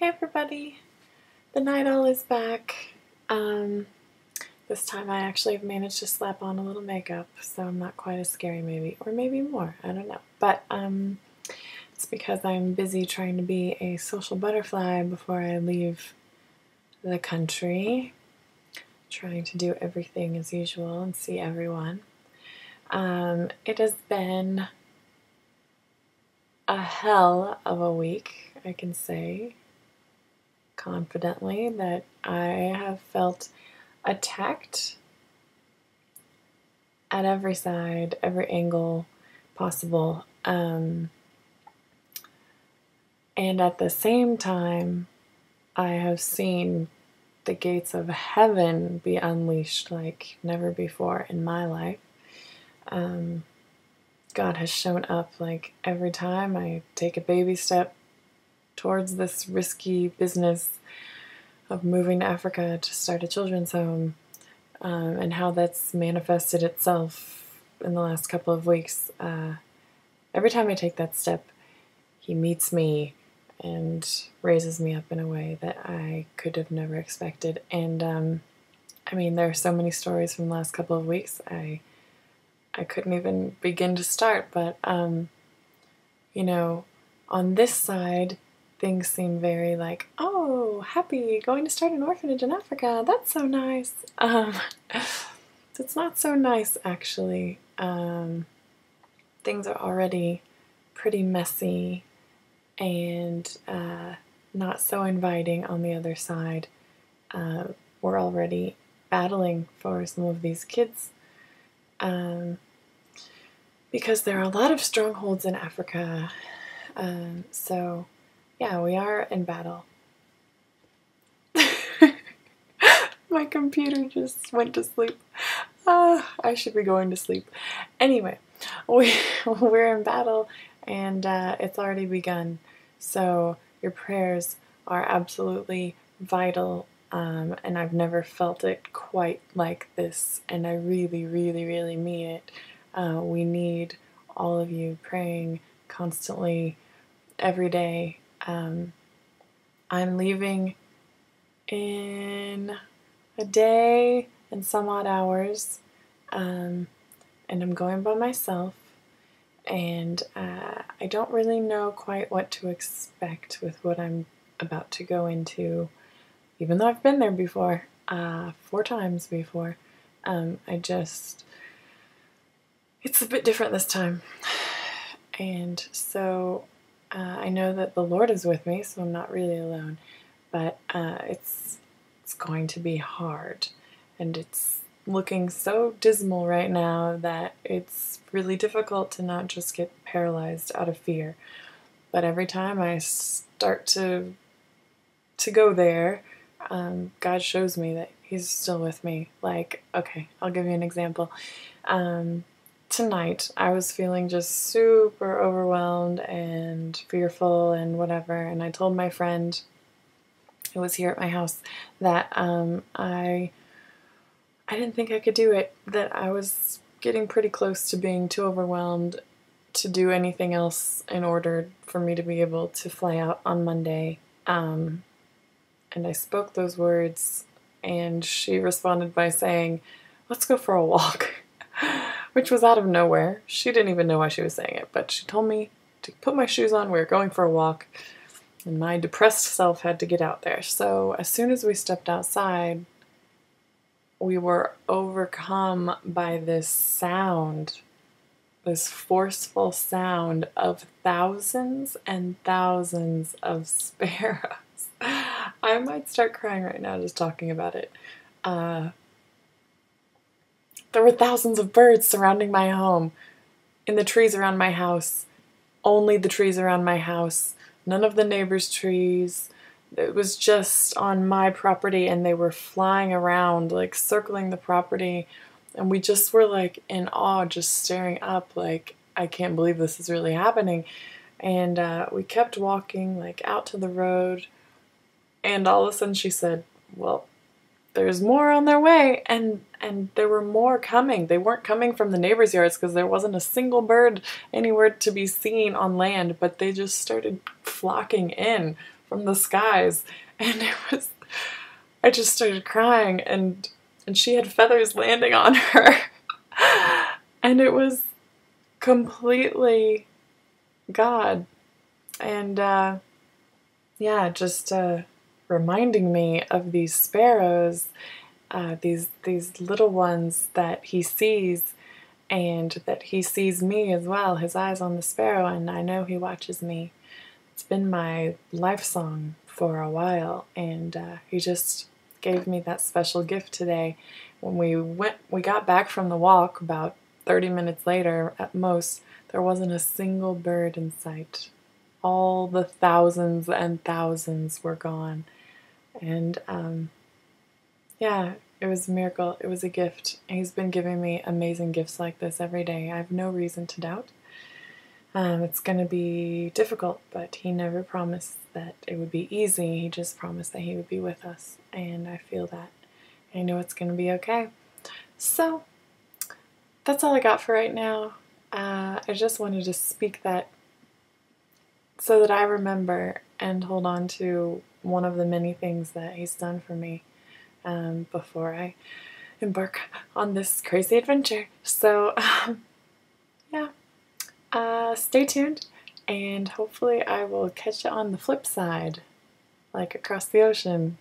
Hey everybody, the night owl is back. This time I actually have managed to slap on a little makeup, so I'm not quite as scary maybe, or maybe more, I don't know. But it's because I'm busy trying to be a social butterfly before I leave the country, trying to do everything as usual and see everyone. It has been a hell of a week, I can say confidently that I have felt attacked at every side, every angle possible. And at the same time, I have seen the gates of heaven be unleashed like never before in my life. God has shown up like every time I take a baby step towards this risky business of moving to Africa to start a children's home, and how that's manifested itself in the last couple of weeks. Every time I take that step, he meets me and raises me up in a way that I could have never expected. And I mean, there are so many stories from the last couple of weeks, I couldn't even begin to start, but you know, on this side, things seem very like, oh, happy, going to start an orphanage in Africa, that's so nice. It's not so nice, actually. Things are already pretty messy and not so inviting on the other side. We're already battling for some of these kids because there are a lot of strongholds in Africa. So yeah, we are in battle. My computer just went to sleep. I should be going to sleep. Anyway, we're in battle, and it's already begun. So your prayers are absolutely vital, and I've never felt it quite like this, and I really, really, really mean it. We need all of you praying constantly, every day. I'm leaving in a day and some odd hours, and I'm going by myself, and I don't really know quite what to expect with what I'm about to go into, even though I've been there before, 4 times before. It's a bit different this time, and so I know that the Lord is with me, so I'm not really alone, but it's going to be hard, and it's looking so dismal right now that it's really difficult to not just get paralyzed out of fear. But every time I start to go there, God shows me that He's still with me. Like, okay, I'll give you an example. Tonight, I was feeling just super overwhelmed and fearful and whatever, and I told my friend who was here at my house that I didn't think I could do it, that I was getting pretty close to being too overwhelmed to do anything else in order for me to be able to fly out on Monday. And I spoke those words, and she responded by saying, "Let's go for a walk," which was out of nowhere. She didn't even know why she was saying it, but she told me to put my shoes on, we were going for a walk, and my depressed self had to get out there. So as soon as we stepped outside, we were overcome by this sound, this forceful sound of thousands and thousands of sparrows. I might start crying right now just talking about it. There were thousands of birds surrounding my home, in the trees around my house, only the trees around my house, none of the neighbors' trees. It was just on my property, and they were flying around, like circling the property, and we just were like in awe, just staring up like, I can't believe this is really happening. And we kept walking like out to the road, and all of a sudden she said, well, there's more on their way, and there were more coming. They weren't coming from the neighbors' yards because there wasn't a single bird anywhere to be seen on land, but they just started flocking in from the skies, and I just started crying, and she had feathers landing on her, and it was completely God, and yeah, just reminding me of these sparrows, these little ones that he sees, and that he sees me as well. His eyes on the sparrow, and I know he watches me. It's been my life song for a while, and he just gave me that special gift today. When we got back from the walk about 30 minutes later at most, there wasn't a single bird in sight. All the thousands and thousands were gone. And yeah, it was a miracle. It was a gift. He's been giving me amazing gifts like this every day. I have no reason to doubt. It's going to be difficult, but he never promised that it would be easy. He just promised that he would be with us, and I feel that. I know it's going to be okay. So, that's all I got for right now. I just wanted to speak that so that I remember and hold on to one of the many things that he's done for me before I embark on this crazy adventure. So, yeah. Stay tuned, and hopefully I will catch you on the flip side, like across the ocean.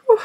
Whew.